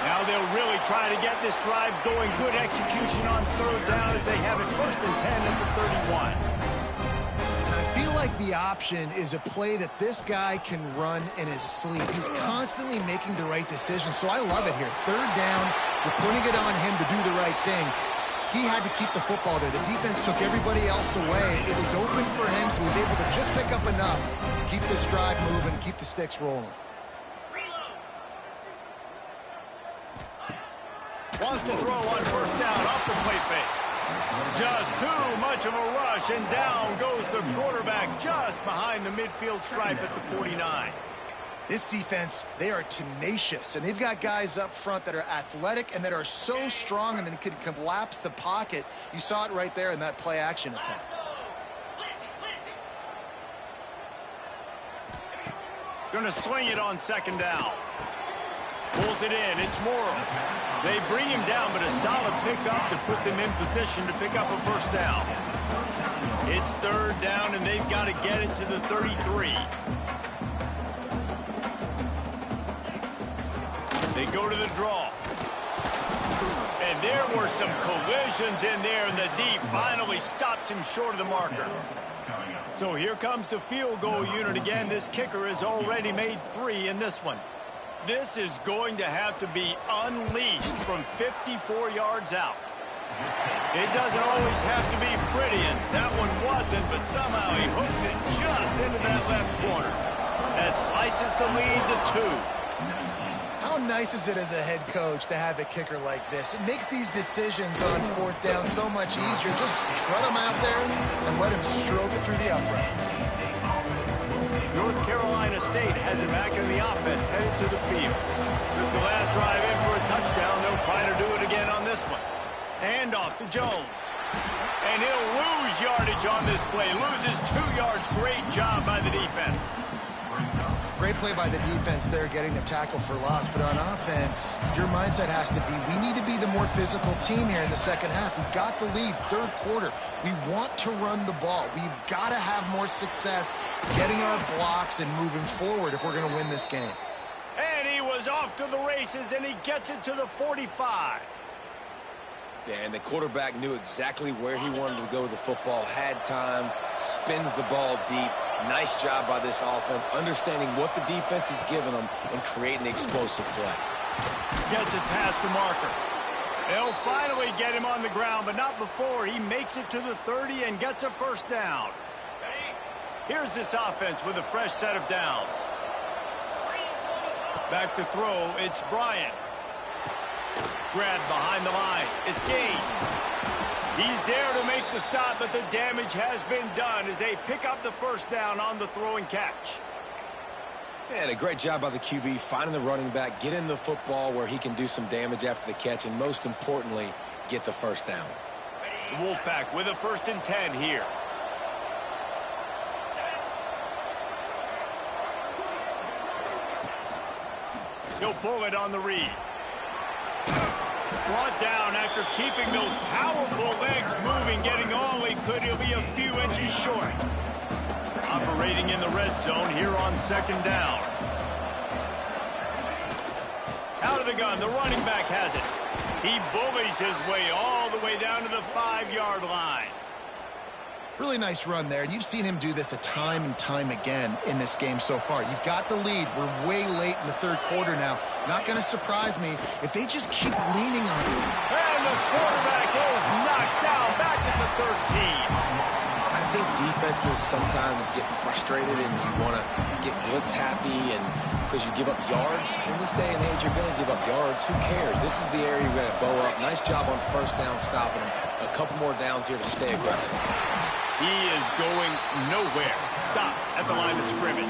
Speaker 1: Now they'll really try to get this drive going. Good execution on third down as they have it first and 10 at the 31.
Speaker 2: I feel like the option is a play that this guy can run in his sleep. He's constantly making the right decision, so I love it here. Third down, you're putting it on him to do the right thing. He had to keep the football there. The defense took everybody else away. It was open for him, so he was able to just pick up enough to keep this drive moving, keep the sticks rolling.
Speaker 1: Wants to throw on first down off the play fake. Just too much of a rush, and down goes the quarterback just behind the midfield stripe at the 49.
Speaker 2: This defense, they are tenacious, and they've got guys up front that are athletic and that are so strong and then can collapse the pocket. You saw it right there in that play-action attempt.
Speaker 1: Going to swing it on second down. Pulls it in. It's Morrow. They bring him down, but a solid pickup to put them in position to pick up a first down. It's third down, and they've got to get it to the 33. They go to the draw. And there were some collisions in there, and the D finally stops him short of the marker. So here comes the field goal unit again. This kicker has already made 3 in this one. This is going to have to be unleashed from 54 yards out. It doesn't always have to be pretty, and that one wasn't, but somehow he hooked it just into that left corner. That slices the lead to 2.
Speaker 2: How nice is it as a head coach to have a kicker like this? It makes these decisions on 4th down so much easier. Just trot him out there and let him stroke it through the uprights.
Speaker 1: North Carolina State has it back in the offense, headed to the field. Took the last drive in for a touchdown. They'll try to do it again on this one. Hand off to Jones. And he'll lose yardage on this play. Loses 2 yards. Great job by the defense.
Speaker 2: Great play by the defense there, getting the tackle for loss. But on offense, your mindset has to be, we need to be the more physical team here in the second half. We've got the lead, 3rd quarter. We want to run the ball. We've got to have more success getting our blocks and moving forward if we're going to win this game.
Speaker 1: And he was off to the races, and he gets it to the 45.
Speaker 3: Yeah, and the quarterback knew exactly where he wanted to go with the football, had time, spins the ball deep. Nice job by this offense, understanding what the defense is giving them and creating explosive play.
Speaker 1: Gets it past the marker. They'll finally get him on the ground, but not before he makes it to the 30 and gets a 1st down. Here's this offense with a fresh set of downs. Back to throw, it's Bryant. Grabbed behind the line. It's Gaines. He's there to make the stop, but the damage has been done as they pick up the 1st down on the throw and catch.
Speaker 3: And a great job by the QB, finding the running back, getting the football where he can do some damage after the catch, and most importantly, get the 1st down.
Speaker 1: The Wolfpack with a 1st and 10 here. He'll pull it on the read. Brought down after keeping those powerful legs moving, getting all he could. He'll be a few inches short. Operating in the red zone here on 2nd down. Out of the gun, the running back has it. He bullies his way all the way down to the 5-yard line.
Speaker 2: Really nice run there, and you've seen him do this a time and time again in this game so far. You've got the lead. We're way late in the 3rd quarter now. Not going to surprise me if they just keep leaning on him.
Speaker 1: And the quarterback is knocked down back at the 13.
Speaker 3: I think defenses sometimes get frustrated and you want to get blitz happy, and because you give up yards. In this day and age, you're going to give up yards. Who cares? This is the area you're going to bow up. Nice job on 1st down stopping him. A couple more downs here to stay aggressive.
Speaker 1: He is going nowhere. Stop at the line of scrimmage.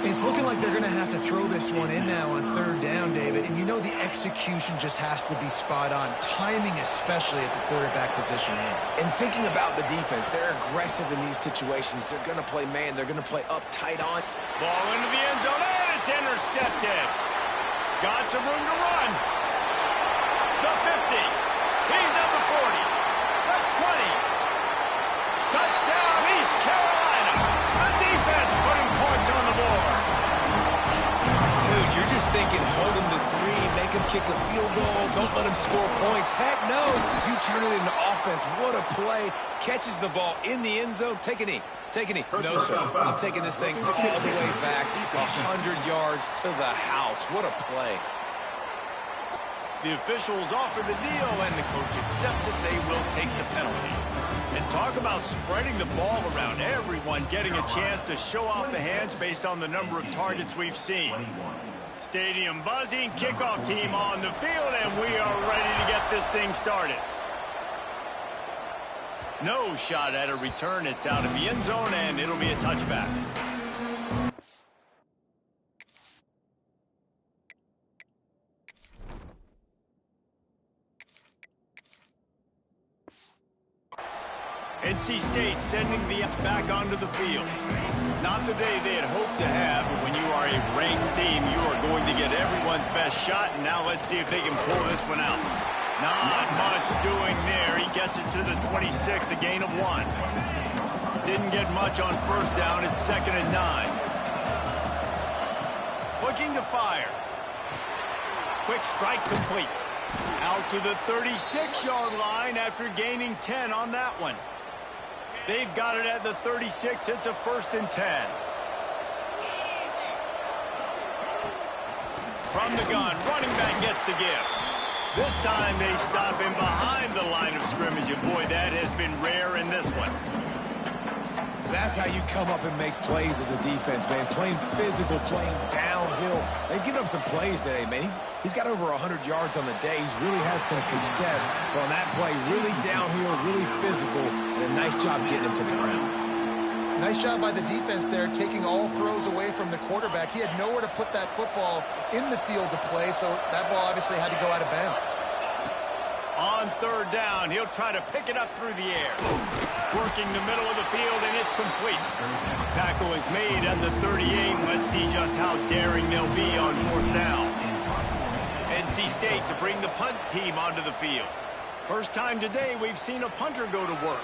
Speaker 2: It's looking like they're going to have to throw this one in now on 3rd down, David. And you know the execution just has to be spot on. Timing especially at the quarterback position here.
Speaker 3: And thinking about the defense, they're aggressive in these situations. They're going to play man. They're going to play up tight on.
Speaker 1: Ball into the end zone, and it's intercepted. Got some room to run. The 50. He's at the 40. The 20. Touchdown, East Carolina. The defense putting points on the board.
Speaker 3: Dude, you're just thinking, hold him to 3, make him kick a field goal, don't let him score points. Heck no, you turn it into offense. What a play. Catches the ball in the end zone. Take a knee. Take a knee. No, sir. I'm taking this thing all the way back 100 yards to the house. What a play.
Speaker 1: The officials offer the deal, and the coach accepts it. They will take the penalty. And talk about spreading the ball around. Everyone getting a chance to show off the hands based on the number of targets we've seen. Stadium buzzing, kickoff team on the field, and we are ready to get this thing started. No shot at a return. It's out of the end zone, and it'll be a touchback. NC State sending the Utes back onto the field. Not the day they had hoped to have, but when you are a ranked team, you are going to get everyone's best shot, and now let's see if they can pull this one out. Not much doing there. He gets it to the 26, a gain of 1. Didn't get much on 1st down. It's 2nd and 9. Looking to fire. Quick strike complete. Out to the 36-yard line after gaining 10 on that one. They've got it at the 36. It's a 1st and 10. From the gun, running back gets the give. This time they stop him behind the line of scrimmage, and boy, that has been rare in this one.
Speaker 3: That's how you come up and make plays as a defense, man. Playing physical, playing downhill. They've given up some plays today, man. He's got over 100 yards on the day. He's really had some success. But on that play, really downhill, really physical, and a nice job getting him to the ground.
Speaker 2: Nice job by the defense there, taking all throws away from the quarterback. He had nowhere to put that football in the field to play, so that ball obviously had to go out of bounds.
Speaker 1: On 3rd down, he'll try to pick it up through the air. Working the middle of the field, and it's complete. Tackle is made at the 38. Let's see just how daring they'll be on 4th down. NC State to bring the punt team onto the field. First time today we've seen a punter go to work.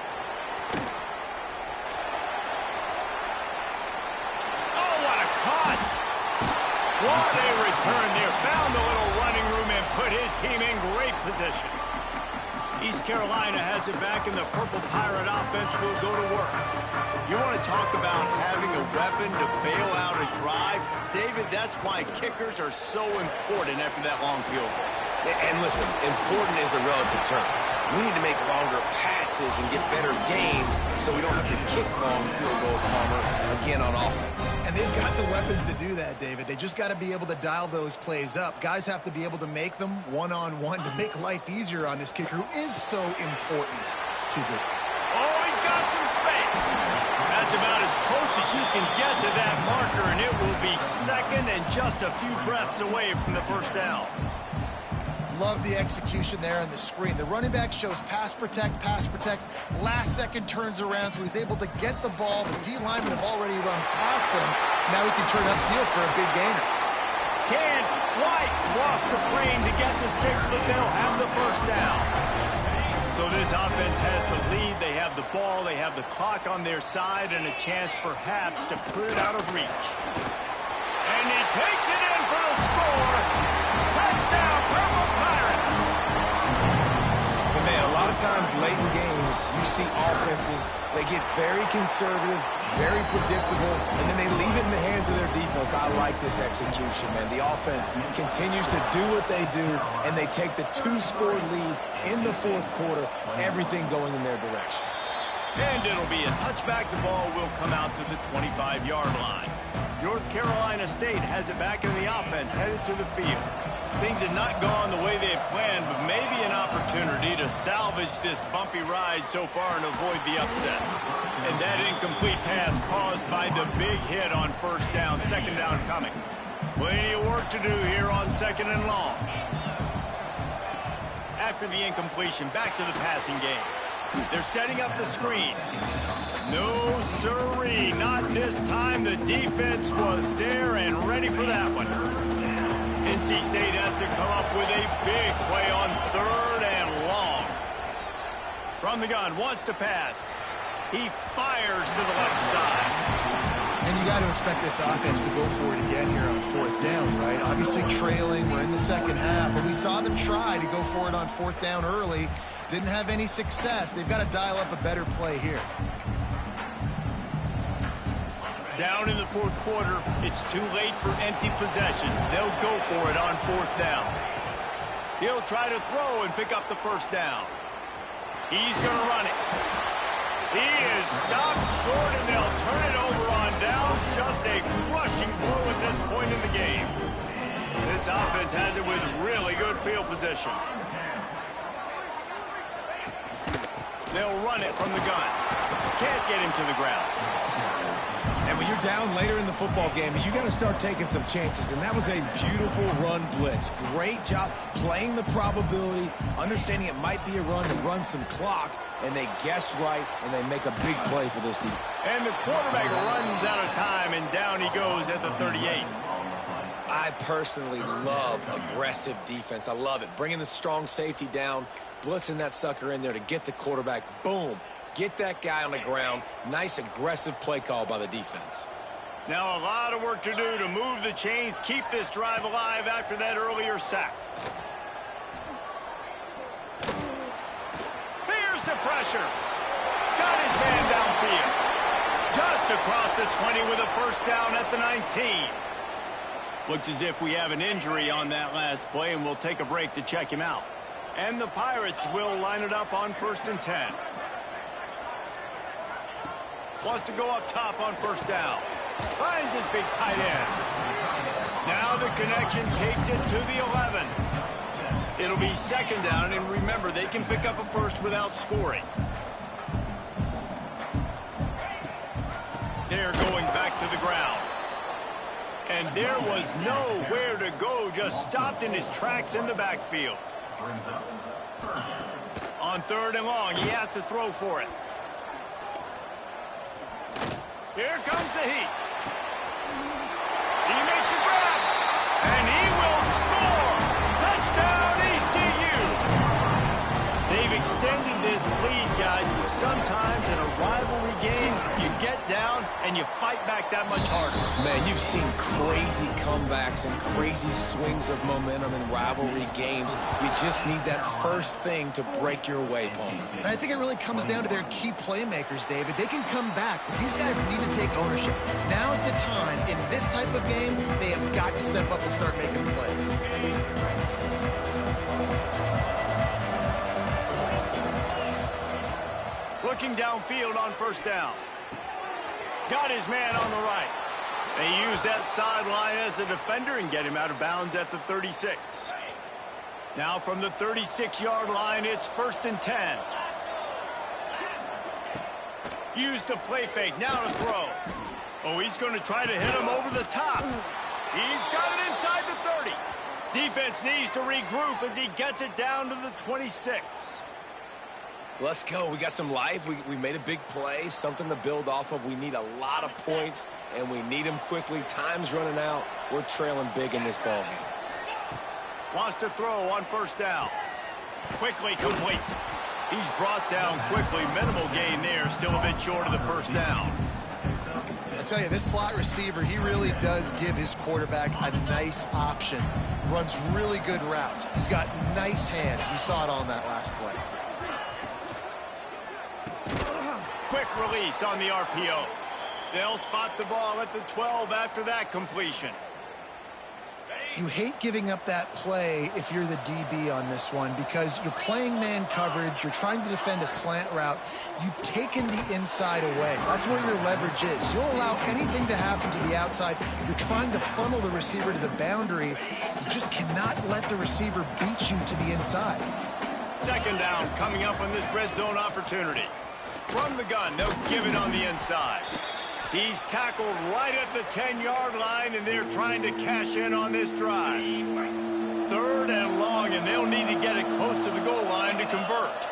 Speaker 1: What a return there. Found a little running room and put his team in great position. East Carolina has it back, and the Purple Pirate offense will go to work. You want to talk about having a weapon to bail out a drive? David, that's why kickers are so important after that long field goal.
Speaker 3: And listen, important is a relative term. We need to make longer passes and get better gains so we don't have to kick long field goals, Palmer, again on offense.
Speaker 2: And they've got the weapons to do that, David. They just got to be able to dial those plays up. Guys have to be able to make them one-on-one to make life easier on this kicker who is so important to this.
Speaker 1: Oh, he's got some space. That's about as close as you can get to that marker, and it will be 2nd and just a few breaths away from the 1st down.
Speaker 2: Love the execution there on the screen. The running back shows pass protect. Last second turns around, so he's able to get the ball. The D linemen have already run past him. Now he can turn upfield for a big gainer.
Speaker 1: Can White cross the plane to get the 6, but they'll have the 1st down. So this offense has the lead. They have the ball. They have the clock on their side and a chance perhaps to put it out of reach. And he takes it in for the score. Touchdown, Purple Pirates!
Speaker 3: But man, a lot of times late in games, you see offenses, they get very conservative, very predictable, and then they leave it in the hands of their defense. I like this execution, man. The offense continues to do what they do, and they take the 2-score lead in the 4th quarter, everything going in their direction.
Speaker 1: And it'll be a touchback. The ball will come out to the 25-yard line. North Carolina State has it back in the offense, headed to the field. Things had not gone the way they had planned, but maybe an opportunity to salvage this bumpy ride so far and avoid the upset. And that incomplete pass caused by the big hit on 1st down, 2nd down coming. Plenty of work to do here on 2nd and long. After the incompletion, back to the passing game. They're setting up the screen. No, sirree, not this time. The defense was there and ready for that one. NC State has to come up with a big play on 3rd and long. From the gun, wants to pass. He fires to the left side.
Speaker 2: And you got to expect this offense to go for it again here on 4th down, right? Obviously trailing, we're in the 2nd half, but we saw them try to go for it on 4th down early. Didn't have any success. They've got to dial up a better play here.
Speaker 1: Down in the 4th quarter, it's too late for empty possessions. They'll go for it on 4th down. He'll try to throw and pick up the 1st down. He's going to run it. He is stopped short, and they'll turn it over on downs. Just a crushing blow at this point in the game. This offense has it with really good field position. They'll run it from the gun. Can't get him to the ground.
Speaker 3: And when you're down later in the football game, you got to start taking some chances. And that was a beautiful run blitz. Great job playing the probability, understanding it might be a run to run some clock, and they guess right, and they make a big play for this team.
Speaker 1: And the quarterback runs out of time, and down he goes at the 38.
Speaker 3: I personally love aggressive defense. I love it. Bringing the strong safety down, blitzing that sucker in there to get the quarterback. Boom. Get that guy on the ground. Nice aggressive play call by the defense.
Speaker 1: Now a lot of work to do to move the chains, keep this drive alive after that earlier sack. Here's the pressure. Got his man downfield. Just across the 20 with a first down at the 19. Looks as if we have an injury on that last play, and we'll take a break to check him out. And the Pirates will line it up on 1st and 10. Wants to go up top on first down. Finds his big tight end. Now the connection takes it to the 11. It'll be 2nd down, and remember, they can pick up a first without scoring. They're going back to the ground. And there was nowhere to go, just stopped in his tracks in the backfield. On 3rd and long, he has to throw for it. Here comes the heat. He makes a grab, and he will score. Touchdown, ECU. They've extended this lead, guys, but sometimes in a rivalry game, you get down and you fight back that much harder.
Speaker 3: Man, you've seen crazy comebacks and crazy swings of momentum in rivalry games. You just need that first thing to break your way, Palmer.
Speaker 2: And I think it really comes down to their key playmakers, David. They can come back, but these guys need to take ownership. Now's the time. In this type of game, they have got to step up and start making plays.
Speaker 1: Looking downfield on first down. Got his man on the right. They use that sideline as a defender and get him out of bounds at the 36. Now from the 36-yard line, it's 1st and 10. Use the play fake. Now to throw. Oh, he's going to try to hit him over the top. He's got it inside the 30. Defense needs to regroup as he gets it down to the 26.
Speaker 3: Let's go. We got some life. We made a big play, something to build off of. We need a lot of points, and we need them quickly. Time's running out. We're trailing big in this ballgame.
Speaker 1: Wants to throw on first down. Quickly complete. He's brought down quickly. Minimal gain there. Still a bit short of the first down.
Speaker 2: I tell you, this slot receiver, he really does give his quarterback a nice option. Runs really good routes. He's got nice hands. You saw it on that last play.
Speaker 1: Quick release on the RPO. They'll spot the ball at the 12 after that completion.
Speaker 2: You hate giving up that play if you're the DB on this one because you're playing man coverage, you're trying to defend a slant route, you've taken the inside away. That's where your leverage is. You'll allow anything to happen to the outside. You're trying to funnel the receiver to the boundary. You just cannot let the receiver beat you to the inside.
Speaker 1: 2nd down coming up on this red zone opportunity. From the gun, they'll give it on the inside. He's tackled right at the 10-yard line, and they're trying to cash in on this drive. 3rd and long, and they'll need to get it close to the goal line to convert.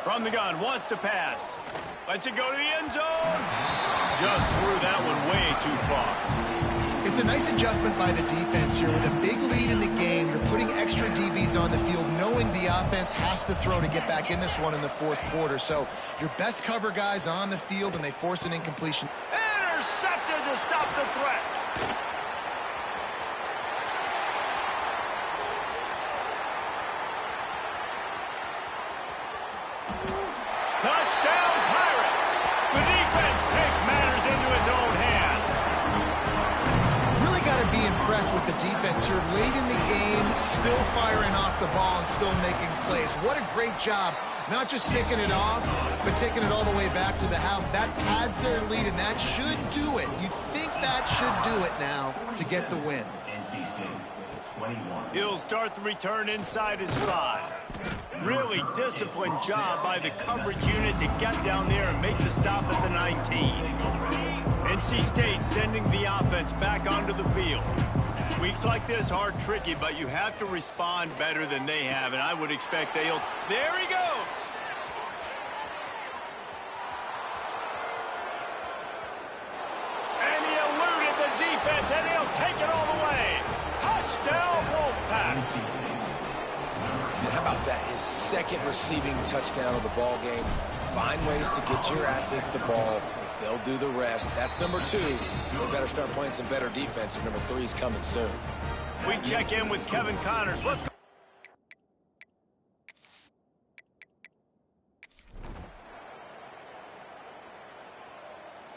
Speaker 1: From the gun, wants to pass. Lets it go to the end zone. Just threw that one way too far.
Speaker 2: It's a nice adjustment by the defense here. With a big lead in the game, you're putting extra DBs on the field, knowing the offense has to throw to get back in this one in the 4th quarter. So your best cover guys on the field, and they force an incompletion.
Speaker 1: Intercepted to stop the threat. Touchdown, Pirates! The defense takes matters into its own hands.
Speaker 2: Be impressed with the defense here late in the game, still firing off the ball and still making plays. What a great job, not just picking it off, but taking it all the way back to the house. That pads their lead, and that should do it. You think that should do it now to get the win.
Speaker 1: He'll start the return inside his 5. Really disciplined job by the coverage unit to get down there and make the stop at the 19. NC State sending the offense back onto the field. Weeks like this are tricky, but you have to respond better than they have, and I would expect they'll... There he goes! And he eluded the defense, and he'll take it all the way. Touchdown, Wolfpack!
Speaker 3: And how about that? His 2nd receiving touchdown of the ball game. Find ways to get your athletes the ball. They'll do the rest. That's number 2. They better start playing some better defense, and number 3 is coming soon.
Speaker 1: We check in with Kevin Connors. Let's go.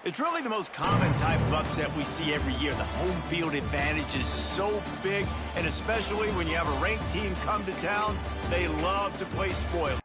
Speaker 1: It's really the most common type of upset we see every year. The home field advantage is so big, and especially when you have a ranked team come to town, they love to play spoil.